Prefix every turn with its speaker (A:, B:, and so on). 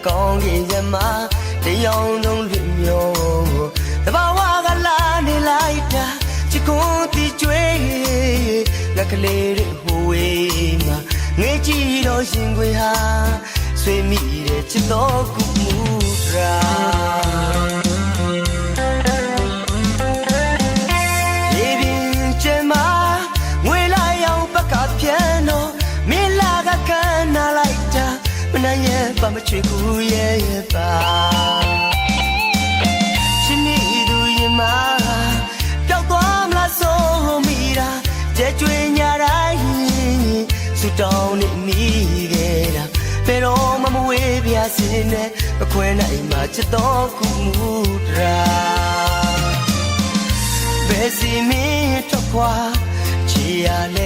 A: ကောင်းကင်ရမတရားလုံးလွင်မြောတဘာဝကလာနေလိုက်တာချစ်ခွန်းတီကျွေးငါကလေးတွေဟိုဝေးမှာငေးကြည့်တော့ရှင်ခွေဟာဆွေမိတဲ့ချစ်တော်ကူမူတရာရေပြင်ကျမငွေလာရောက်ပကပြန်တော့မင်းလာကကနာလိုက်တာမနိုင်ရဲ့ပါမချွေကူရဲ့ပါရှင်မိသူရင်မပျောက်သွားမလားဆိုမိတာကြဲကျွေးညာတိုင်းဆူတောင်းနေမိခဲ့တာဘယ်တော့မှမဝေးပြစင်းနဲ့မခွဲနိုင်မှချစ်တော်ကူမူတရာဘယ်စီမင်းထွက်ခွာချီရလဲ